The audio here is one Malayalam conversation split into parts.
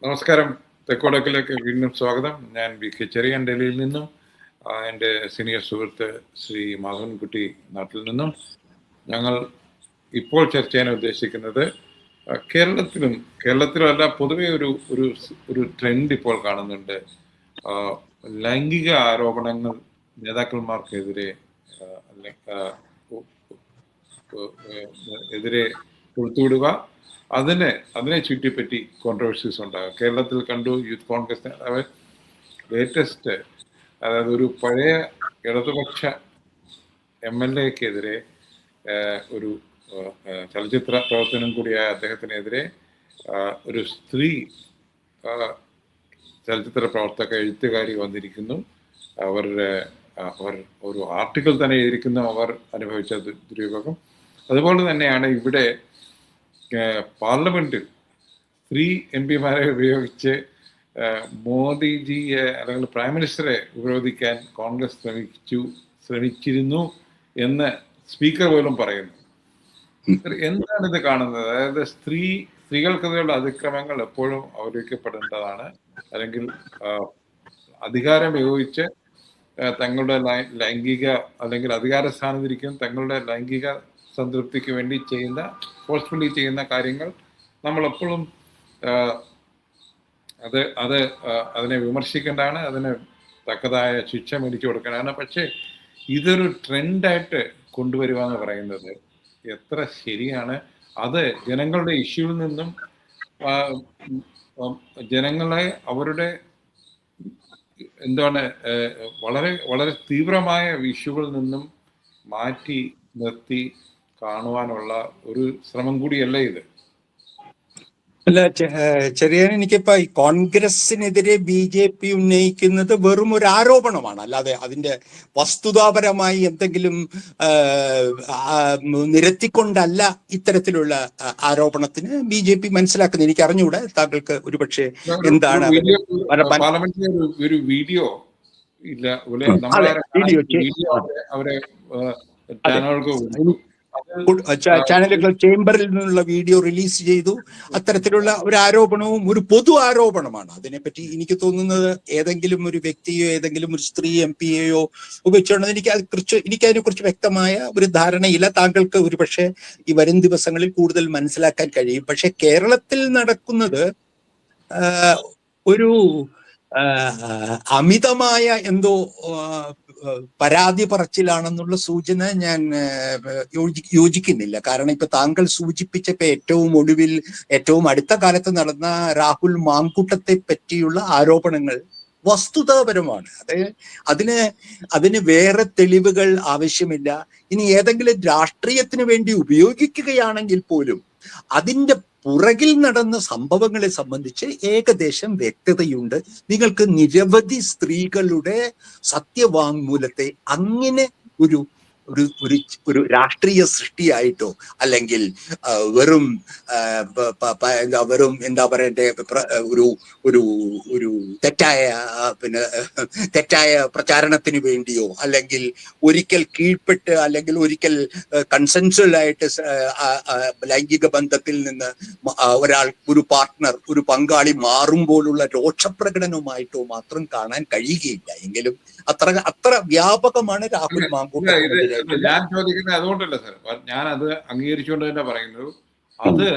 നമസ്കാരം. തെക്കോടക്കിലേക്ക് വീണ്ടും സ്വാഗതം. ഞാൻ VK ചെറിയാൻ ഡൽഹിയിൽ നിന്നും, എൻ്റെ സീനിയർ സുഹൃത്ത് ശ്രീ മാധവൻകുട്ടി നാട്ടിൽ നിന്നും. ഞങ്ങൾ ഇപ്പോൾ ചർച്ച ചെയ്യാൻ ഉദ്ദേശിക്കുന്നത് കേരളത്തിലും അല്ല, പൊതുവെ ഒരു ട്രെൻഡ് ഇപ്പോൾ കാണുന്നുണ്ട്. ലൈംഗിക ആരോപണങ്ങൾ നേതാക്കന്മാർക്കെതിരെ കൊടുത്തുവിടുക, അതിനെ ചുറ്റിപ്പറ്റി കോൺട്രവേഴ്സീസ് ഉണ്ടാകും. കേരളത്തിൽ കണ്ടു, യൂത്ത് കോൺഗ്രസ് ലേറ്റസ്റ്റ്, അതായത് ഒരു പഴയ ഇടതുപക്ഷ MLA-ക്കെതിരെ, ഒരു ചലച്ചിത്ര പ്രവർത്തനം കൂടിയായ അദ്ദേഹത്തിനെതിരെ ഒരു സ്ത്രീ ചലച്ചിത്ര പ്രവർത്തക എഴുത്തുകാരി വന്നിരിക്കുന്നു. അവർ ഒരു ആർട്ടിക്കിൾ തന്നെ എഴുതിയിരിക്കുന്നു, അവർ അനുഭവിച്ച ദുരുപയോഗം. അതുപോലെ തന്നെയാണ് ഇവിടെ പാർലമെന്റിൽ സ്ത്രീ MP-മാരെ ഉപയോഗിച്ച് മോദിജിയെ അല്ലെങ്കിൽ പ്രൈം മിനിസ്റ്ററെ ഉപരോധിക്കാൻ കോൺഗ്രസ് ശ്രമിച്ചിരുന്നു എന്ന് സ്പീക്കർ പോലും പറയുന്നു. എന്താണ് ഇത് കാണുന്നത്? അതായത് സ്ത്രീകൾക്കെതിരെയുള്ള അതിക്രമങ്ങൾ എപ്പോഴും അവലോകിക്കപ്പെടേണ്ടതാണ്. അല്ലെങ്കിൽ അധികാരം ഉപയോഗിച്ച് തങ്ങളുടെ ലൈംഗിക അല്ലെങ്കിൽ അധികാര സ്ഥാനത്തിരിക്കും തങ്ങളുടെ ലൈംഗിക സംതൃപ്തിക്ക് വേണ്ടി ഫോഴ്സ്ഫുള്ളി ചെയ്യുന്ന കാര്യങ്ങൾ നമ്മളെപ്പോഴും അതിനെ വിമർശിക്കേണ്ടതാണ്, അതിന് തക്കതായ ശിക്ഷ മേടിച്ചു കൊടുക്കേണ്ടതാണ്. പക്ഷേ ഇതൊരു ട്രെൻഡായിട്ട് കൊണ്ടുവരിക എന്ന് പറയുന്നത് എത്ര ശരിയാണ്? അത് ജനങ്ങളുടെ ഇഷ്യൂവിൽ നിന്നും ജനങ്ങളെ അവരുടെ വളരെ വളരെ തീവ്രമായ ഇഷ്യൂകളിൽ നിന്നും മാറ്റി നിർത്തി കാണുവാനുള്ള ഒരു ശ്രമം കൂടിയല്ല ഇത്? അല്ല, ചെറിയാൻ, എനിക്കിപ്പോ ഈ കോൺഗ്രസിനെതിരെ BJP ഉന്നയിക്കുന്നത് വെറും ഒരു ആരോപണമാണ്, അല്ലാതെ അതിന്റെ വസ്തുതാപരമായി എന്തെങ്കിലും നിരത്തിക്കൊണ്ടല്ല ഇത്തരത്തിലുള്ള ആരോപണത്തിന് BJP മനസ്സിലാക്കുന്നത്. എനിക്ക് അറിഞ്ഞുകൂടെ, താങ്കൾക്ക് ഒരുപക്ഷെ എന്താണ് ഒരു വീഡിയോ ഇല്ല, അവരെ ചാനലുകൾ ചേംബറിൽ നിന്നുള്ള വീഡിയോ റിലീസ് ചെയ്തു. അത്തരത്തിലുള്ള ഒരു ആരോപണവും ഒരു പൊതു ആരോപണമാണ്. അതിനെപ്പറ്റി എനിക്ക് തോന്നുന്നത് ഏതെങ്കിലും ഒരു വ്യക്തിയോ ഏതെങ്കിലും ഒരു സ്ത്രീ MP-യെയോ ഉപയോഗിച്ചുകൊണ്ട് എനിക്കതിനെ കുറിച്ച് വ്യക്തമായ ഒരു ധാരണയില്ല. താങ്കൾക്ക് ഒരുപക്ഷെ ഈ വരും ദിവസങ്ങളിൽ കൂടുതൽ മനസ്സിലാക്കാൻ കഴിയും. പക്ഷെ കേരളത്തിൽ നടക്കുന്നത് ഒരു അമിതമായ എന്തോ പരാതി പറച്ചിലാണെന്നുള്ള സൂചന ഞാൻ യോജിക്കുന്നില്ല. കാരണം ഇപ്പൊ താങ്കൾ സൂചിപ്പിച്ചപ്പോ ഏറ്റവും അടുത്ത കാലത്ത് നടന്ന രാഹുൽ മാങ്കൂട്ടത്തെ പറ്റിയുള്ള ആരോപണങ്ങൾ വസ്തുതാപരമാണ്. അതിന് വേറെ തെളിവുകൾ ആവശ്യമില്ല. ഇനി ഏതെങ്കിലും രാഷ്ട്രീയത്തിന് വേണ്ടി ഉപയോഗിക്കുകയാണെങ്കിൽ പോലും അതിന്റെ പുറകിൽ നടന്ന സംഭവങ്ങളെ സംബന്ധിച്ച് ഏകദേശം വ്യക്തതയുണ്ട്. നിങ്ങൾക്ക് നിരവധി സ്ത്രീകളുടെ സത്യവാങ്മൂലത്തെ അങ്ങനെ ഒരു രാഷ്ട്രീയ സൃഷ്ടിയായിട്ടോ അല്ലെങ്കിൽ വെറും എന്താ പറയണ്ടേ, ഒരു തെറ്റായ പ്രചാരണത്തിന് വേണ്ടിയോ അല്ലെങ്കിൽ ഒരിക്കൽ കീഴ്പ്പെട്ട് അല്ലെങ്കിൽ ഒരിക്കൽ കൺസെൻഷ്വലായിട്ട് ലൈംഗിക ബന്ധത്തിൽ നിന്ന് ഒരു പാർട്ട്ണർ, ഒരു പങ്കാളി മാറുമ്പോഴുള്ള രോഷപ്രകടനവുമായിട്ടോ മാത്രം കാണാൻ കഴിയുകയില്ല. എങ്കിലും അത്ര വ്യാപകമാണ് രാഹുൽ മാങ്കൂട്ടം. ഞാൻ ചോദിക്കുന്നത് അതുകൊണ്ടല്ല സാർ, ഞാൻ അത് അംഗീകരിച്ചുകൊണ്ട് തന്നെ പറയുന്നത്, അത്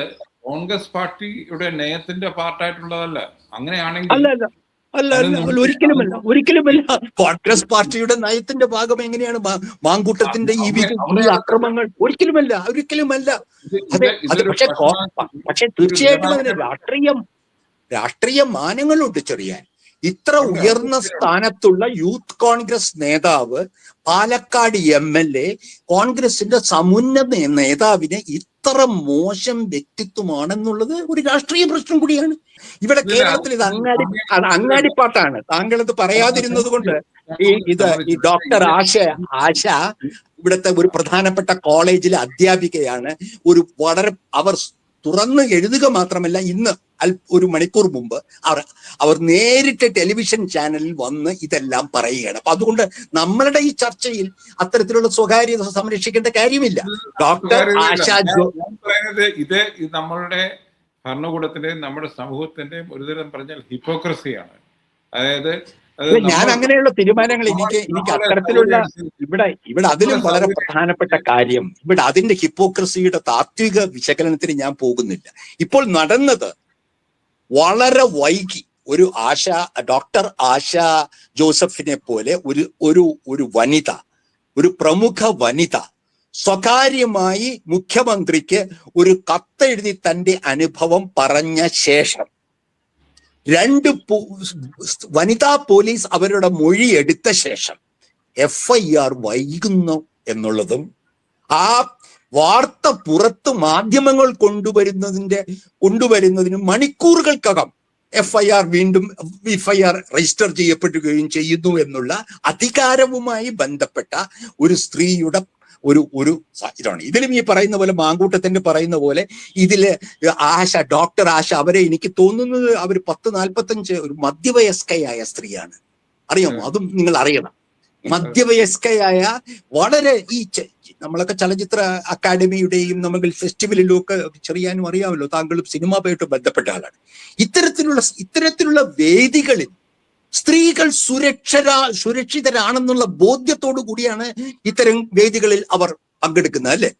കോൺഗ്രസ് പാർട്ടിയുടെ നയത്തിന്റെ പാർട്ടായിട്ടുള്ളതല്ല. അങ്ങനെയാണെങ്കിൽ ഒരിക്കലുമല്ല. കോൺഗ്രസ് പാർട്ടിയുടെ നയത്തിന്റെ ഭാഗം എങ്ങനെയാണ് മാങ്കൂട്ടത്തിന്റെ ഈ അക്രമങ്ങൾ? ഒരിക്കലുമല്ല. പക്ഷെ തീർച്ചയായിട്ടും അതിന് രാഷ്ട്രീയ മാനങ്ങളുണ്ട്. ചെറിയാൻ, ഇത്ര ഉയർന്ന സ്ഥാനത്തുള്ള യൂത്ത് കോൺഗ്രസ് നേതാവ്, പാലക്കാട് MLA, കോൺഗ്രസിന്റെ സമുന്നത നേതാവിനെ ഇത്ര മോശം വ്യക്തിത്വമാണെന്നുള്ളത് ഒരു രാഷ്ട്രീയ പ്രശ്നം കൂടിയാണ്. ഇവിടെ കേരളത്തിൽ ഇത് അങ്ങാടിപ്പാട്ടാണ്. താങ്കൾ ഇത് പറയാതിരുന്നത് കൊണ്ട് ഈ ഡോക്ടർ ആശ ഇവിടുത്തെ ഒരു പ്രധാനപ്പെട്ട കോളേജിലെ അധ്യാപികയാണ്. അവർ തുറന്ന് എഴുതുക മാത്രമല്ല, ഇന്ന് ഒരു മണിക്കൂർ മുമ്പ് അവർ നേരിട്ട് ടെലിവിഷൻ ചാനലിൽ വന്ന് ഇതെല്ലാം പറയുകയാണ്. അപ്പൊ അതുകൊണ്ട് നമ്മളുടെ ഈ ചർച്ചയിൽ അത്തരത്തിലുള്ള സ്വകാര്യത സംരക്ഷിക്കേണ്ട കാര്യമില്ല. ഡോക്ടർ ആശ പറയുന്നത് ഇത് നമ്മളുടെ ഭരണകൂടത്തിന്റെയും നമ്മുടെ സമൂഹത്തിന്റെയും ഒരുതരം പറഞ്ഞാൽ ഹിപ്പോക്രസിയാണ്. അതായത് അത് ഞാൻ അങ്ങനെയുള്ള തീരുമാനങ്ങൾ എനിക്ക് അത്തരത്തിലുള്ള ഇവിടെ അതിലും വളരെ പ്രധാനപ്പെട്ട കാര്യം, ഇവിടെ അതിന്റെ ഹിപ്പോക്രസിയുടെ താത്വിക വിശകലനത്തിന് ഞാൻ പോകുന്നില്ല. ഇപ്പോൾ നടന്നത് വളരെ വൈകി ഒരു ഡോക്ടർ ആശ ജോസഫിനെ പോലെ ഒരു വനിത, ഒരു പ്രമുഖ വനിത സ്വകാര്യമായി മുഖ്യമന്ത്രിക്ക് ഒരു കത്തെഴുതി തന്റെ അനുഭവം പറഞ്ഞ ശേഷം 2 വനിതാ പോലീസ് അവരുടെ മൊഴി എടുത്ത ശേഷം FIR വൈകുന്നു എന്നുള്ളതും, ആ വാർത്ത പുറത്ത് മാധ്യമങ്ങൾ കൊണ്ടുവരുന്നതിന് മണിക്കൂറുകൾക്കകം വീണ്ടും FIR രജിസ്റ്റർ ചെയ്യപ്പെടുകയും ചെയ്യുന്നു എന്നുള്ള അധികാരവുമായി ബന്ധപ്പെട്ട ഒരു സ്ത്രീയുടെ ഒരു ഇതാണ്. ഇതിലും ഈ പറയുന്ന പോലെ മാങ്കൂട്ടത്തിന്റെ പറയുന്ന പോലെ ഇതില് ഡോക്ടർ ആശ അവരെ എനിക്ക് തോന്നുന്നത് അവർ 10-45 ഒരു മധ്യവയസ്കയായ സ്ത്രീയാണ്. അറിയാമോ? അതും നിങ്ങൾ അറിയണം. മധ്യവയസ്കയായ വളരെ നമ്മളൊക്കെ ചലച്ചിത്ര അക്കാദമിയുടെയും നമ്മൾ ഫെസ്റ്റിവലിലും ഒക്കെ ചെറിയാനും അറിയാമല്ലോ, താങ്കളും സിനിമയുമായിട്ട് ബന്ധപ്പെട്ട ആളാണ്. ഇത്തരത്തിലുള്ള വേദികളിൽ സ്ത്രീകൾ സുരക്ഷിതരാണെന്നുള്ള ബോധ്യത്തോടു കൂടിയാണ് ഇത്തരം വേദികളിൽ അവർ പങ്കെടുക്കുന്നത്, അല്ലേ?